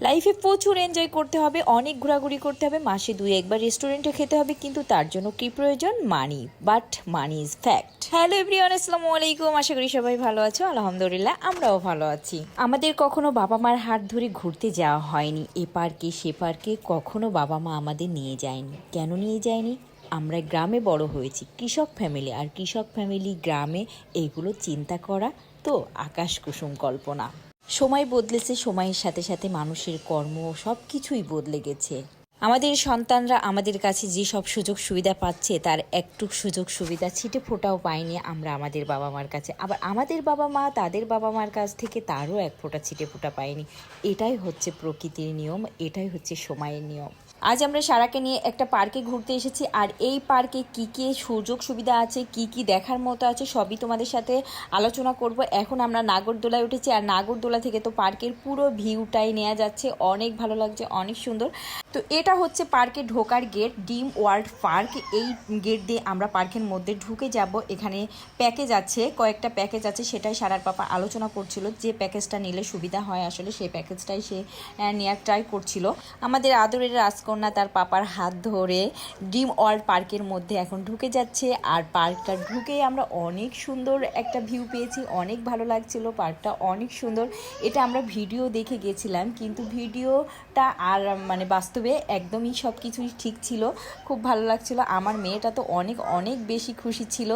লাইফে প্রচুর এনজয় করতে হবে, অনেক ঘোরাঘুরি করতে হবে, মাসে 2-1 বার রেস্টুরেন্টে খেতে হবে, কিন্তু তার জন্য কি প্রয়োজন? Money. But money is fact. Hello everyone, আসসালামু আলাইকুম। আশা করি সবাই ভালো আছো। আলহামদুলিল্লাহ আমরাও ভালো আছি। আমাদের কখনো বাবা মার হাত ধরে ঘুরতে যাওয়া হয়নি, এ পার্কে সে পার্কে। কখনো বাবা মা আমাদের নিয়ে যায়নি। কেন নিয়ে যায়নি? আমরা গ্রামে বড় হয়েছি, কৃষক ফ্যামিলি, আর কৃষক ফ্যামিলি গ্রামে, এগুলো চিন্তা করা তো আকাশ কুসুম কল্পনা। সময় বদলেছে, সময়ের সাথে সাথে মানুষের কর্ম সব কিছুই বদলে গেছে। আমাদের সন্তানরা আমাদের কাছে যে সব সুযোগ সুবিধা পাচ্ছে, তার একটু সুযোগ সুবিধা ছিটে ফোঁটাও পাইনি আমরা আমাদের বাবা মার কাছে। আবার আমাদের বাবা মা তাদের বাবা মার কাছ থেকে তারও এক ফোঁটা ছিটে ফোঁটা পায়নি। এটাই হচ্ছে প্রকৃতির নিয়ম, এটাই হচ্ছে সময়ের নিয়ম। আজ আমরা সারাকে নিয়ে একটা পার্কে ঘুরতে এসেছি, আর এই পার্কে কী কী সুযোগ সুবিধা আছে, কি কি দেখার মতো আছে, সবই তোমাদের সাথে আলোচনা করব। এখন আমরা নাগরদোলায় উঠেছি, আর নাগরদোলা থেকে তো পার্কের পুরো ভিউটাই নেওয়া যাচ্ছে। অনেক ভালো লাগছে, অনেক সুন্দর। তো এটা হচ্ছে পার্কে ঢোকার গেট, ড্রিম ওয়ার্ল্ড পার্ক। এই গেট দিয়ে আমরা পার্কের মধ্যে ঢুকে যাব। এখানে প্যাকেজ আছে, কয়েকটা প্যাকেজ আছে, সেটাই সারার পাপা আলোচনা করছিল। যে প্যাকেজটা নিলে সুবিধা হয় আসলে সেই প্যাকেজটাই সে নেওয়ার ট্রাই করছিল। আমাদের আদরের রাজকন্যা তার পাপার হাত ধরে ড্রিম ওয়ার্ল্ড পার্কের মধ্যে এখন ঢুকে যাচ্ছে। আর পার্কটা ঢুকেই আমরা অনেক সুন্দর একটা ভিউ পেয়েছি, অনেক ভালো লাগছিল। পার্কটা অনেক সুন্দর। এটা আমরা ভিডিও দেখে গেছিলাম, কিন্তু ভিডিওটা আর মানে বাস্তবে একদমই সব কিছুই ঠিক ছিল। খুব ভালো লাগছিল। আমার মেয়েটা তো অনেক অনেক বেশি খুশি ছিল।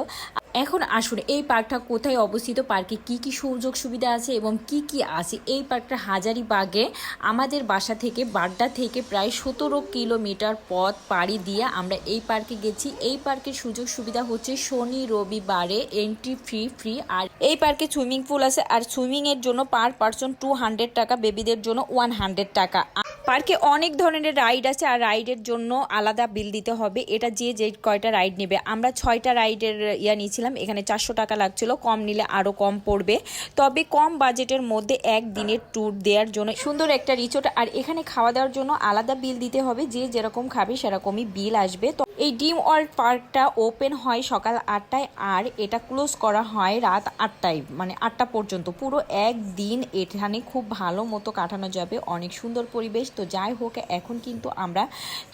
এখন আসুন, এই পার্কটা কোথায় অবস্থিত, পার্কে কি কি সুযোগ সুবিধা আছে এবং কি কি আছে। এই পার্কটা হাজারীবাগে আমাদের বাসা থেকে, বাড্ডা থেকে প্রায় 17 কিলোমিটার পথ পাড়ি দিয়ে আমরা এই পার্কে গেছি। এই পার্কের সুযোগ সুবিধা হচ্ছে শনি রবিবারে এন্ট্রি ফ্রি। আর এই পার্কে সুইমিং পুল আছে, আর সুইমিংয়ের জন্য পার পারসন 200 টাকা, বেবিদের জন্য 100 টাকা। পার্কে অনেক ধরনের রাইড আছে, আর রাইডের জন্য আলাদা বিল দিতে হবে। এটা যে কয়টা রাইড নেবে। আমরা 6টা রাইডের নিয়েছিলাম। এখানে 400 টাকা লাগছিল, কম নিলে আরও কম পড়বে। তবে কম বাজেটের মধ্যে একদিনের ট্যুর দেওয়ার জন্য সুন্দর একটা রিসোর্ট। আর এখানে খাওয়া দাওয়ার জন্য আলাদা বিল দিতে হবে, যে যেরকম খাবে সেরকমই বিল আসবে। তো এই ড্রিম ওয়ার্ল্ড পার্কটা ওপেন হয় সকাল 8টায়, আর এটা ক্লোজ করা হয় রাত 8টায়, মানে 8টা পর্যন্ত। পুরো একদিন এখানে খুব ভালো মতো কাটানো যাবে, অনেক সুন্দর পরিবেশ। তো যাই হোক, এখন কিন্তু আমরা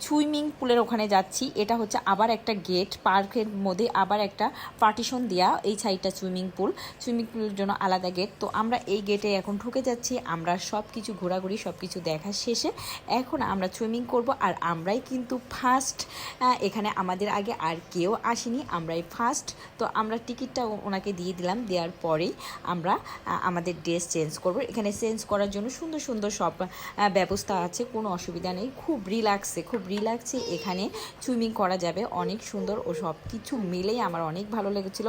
সুইমিং পুলের ওখানে যাচ্ছি। এটা হচ্ছে আবার একটা গেট, পার্কের মধ্যে আবার একটা পার্টিশন দেওয়া। এই সাইডটা সুইমিং পুলের জন্য আলাদা গেট। তো আমরা এই গেটে এখন ঢুকে যাচ্ছি। আমরা সব কিছু ঘোরাঘুরি, সব কিছু দেখা শেষে এখন আমরা সুইমিং করব। আর আমরাই কিন্তু ফার্স্ট, এখানে আমাদের আগে আর কেউ আসেনি, আমরাই ফার্স্ট। তো আমরা টিকিটটা ওনাকে দিয়ে দিলাম, দেওয়ার পরেই আমরা আমাদের ড্রেস চেঞ্জ করব। এখানে চেঞ্জ করার জন্য সুন্দর সুন্দর সব ব্যবস্থা আছে, কোনো অসুবিধা নেই। খুব রিল্যাক্সে এখানে সুইমিং করা যাবে, অনেক সুন্দর। ও সব কিছু মিলেই আমার অনেক ভালো লেগেছিল।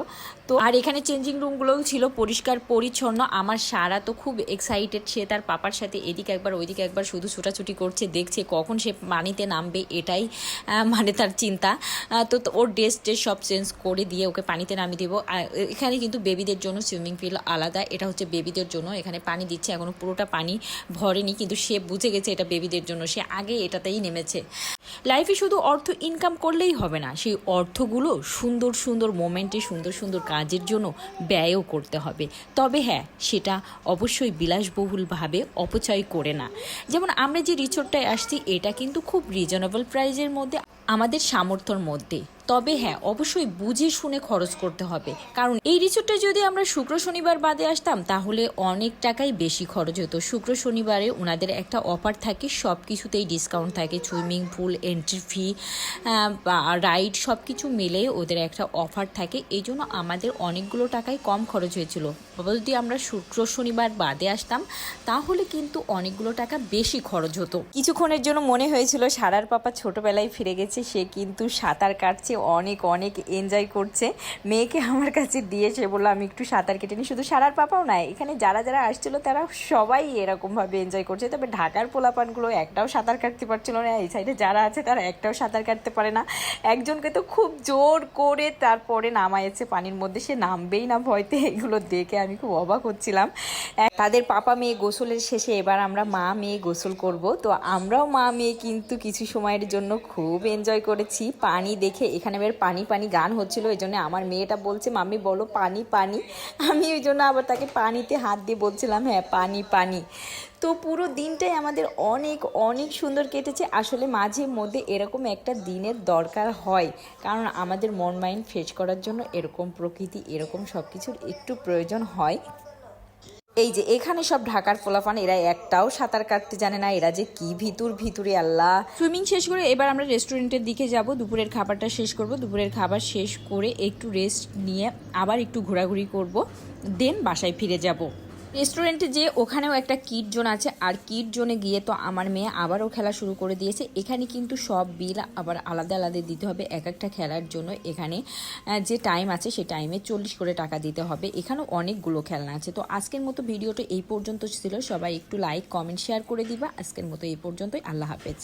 তো আর এখানে চেঞ্জিং রুমগুলোও ছিল পরিষ্কার পরিচ্ছন্ন। আমার সারা তো খুব এক্সাইটেড, সে তার পাপার সাথে এদিকে একবার ওইদিকে একবার শুধু ছোটাছুটি করছে, দেখছে কখন সে পানিতে নামবে, এটাই মানে তার চিন্তা। তো ওর ড্রেস সব চেঞ্জ করে দিয়ে ওকে পানিতে নামিয়ে দেবো। এখানে কিন্তু বেবিদের জন্য সুইমিং পুল আলাদা, এটা হচ্ছে বেবিদের জন্য। এখানে পানি দিচ্ছে, এখনও পুরোটা পানি ভরেনি, কিন্তু সে বুঝে গেছে এটা বেবিদের জন্য, সে আগে এটাতেই নেমেছে। লাইফে শুধু অর্থ ইনকাম করলেই হবে না, সেই অর্থগুলো সুন্দর সুন্দর মোমেন্টে, সুন্দর সুন্দর কাজের জন্য ব্যয়ও করতে হবে। তবে হ্যাঁ, সেটা অবশ্যই বিলাসবহুলভাবে অপচয় করে না। যেমন আমরা যে রিসোর্টটায় আসছি, এটা কিন্তু খুব রিজনেবল প্রাইজের মধ্যে, আমাদের সামর্থ্যর মধ্যে। তবে হ্যাঁ, অবশ্যই বুঝে শুনে খরচ করতে হবে, কারণ এই রিসোর্টে যদি আমরা শুক্র শনিবার বাদে আসতাম তাহলে অনেক টাকাই বেশি খরচ হতো। শুক্র শনিবারে ওনাদের একটা অফার থাকে, সব কিছুতেই ডিসকাউন্ট থাকে। Swimming pool, entry fee, ride সব কিছু মিলে ওদের একটা অফার থাকে। এই জন্য আমাদের অনেকগুলো টাকাই কম খরচ হয়েছিল। যদি আমরা শুক্র শনিবার বাদে আসতাম তাহলে কিন্তু অনেকগুলো টাকা বেশি খরচ হতো। কিছুক্ষণের জন্য মনে হয়েছিল সারার পাপা ছোটবেলায় ফিরে গেছে। সে কিন্তু সাঁতার কাটছে, অনেক অনেক এনজয় করছে। মেয়েকে আমার কাছে দিয়ে সে বললো আমি একটু সাঁতার কেটে নিই। শুধু সারার পাপাও নয়, এখানে যারা যারা আসছিল তারা সবাই এরকমভাবে এনজয় করছে। তবে ঢাকার পোলাপানগুলো একটাও সাঁতার কাটতে পারছিল না। এই সাইডে যারা আছে তারা একটাও সাঁতার কাটতে পারে না। একজনকে তো খুব জোর করে তারপরে নামাইছে পানির মধ্যে, সে নামবেই না ভয়তে। এগুলো দেখে আমি খুব অবাক হচ্ছিলাম। তাদের পাপা মেয়ে গোসলের শেষে এবার আমরা মা মেয়ে গোসল করব। তো আমরাও মা মেয়ে কিন্তু কিছু সময়ের জন্য খুব এনজয় করেছি। পানি দেখে এখানে বের পানি পানি গান হচ্ছিল, এই জন্য আমার মেয়েটা বলছে মাম্মি বলো পানি পানি, আমি ওই জন্য আবার তাকে পানিতে হাত দিয়ে বলছিলাম হ্যাঁ পানি পানি। তো পুরো দিনটাই আমাদের অনেক অনেক সুন্দর কেটেছে। আসলে মাঝে মধ্যে এরকম একটা দিনের দরকার হয়, কারণ আমাদের মন মাইন্ড ফ্রেশ করার জন্য এরকম প্রকৃতি এরকম সব কিছুর একটু প্রয়োজন হয়। এই যে এখানে সব ঢাকার পোলাপান, এরা একটাও সাঁতার কাটতে জানে না, এরা যে কি ভিতুরে আল্লাহ। সুইমিং শেষ করে এবার আমরা রেস্টুরেন্টের দিকে যাব, দুপুরের খাবারটা শেষ করব। দুপুরের খাবার শেষ করে একটু রেস্ট নিয়ে আবার একটু ঘোরাঘুরি করব, দেন বাসায় ফিরে যাব। রেস্টুরেন্টে যে ওখানেও একটা কিড জোন আছে, আর কিড জোনে গিয়ে তো আমার মেয়ে আবারও খেলা শুরু করে দিয়েছে। এখানে কিন্তু সব বিল আবার আলাদা আলাদা দিতে হবে এক একটা খেলার জন্য। এখানে যে টাইম আছে সেই টাইমে 40 করে টাকা দিতে হবে। এখানেও অনেকগুলো খেলনা আছে। তো আজকের মতো ভিডিওটা এই পর্যন্ত ছিল, সবাই একটু লাইক কমেন্ট শেয়ার করে দিবা। আজকের মতো এই পর্যন্তই, আল্লাহ হাফেজ।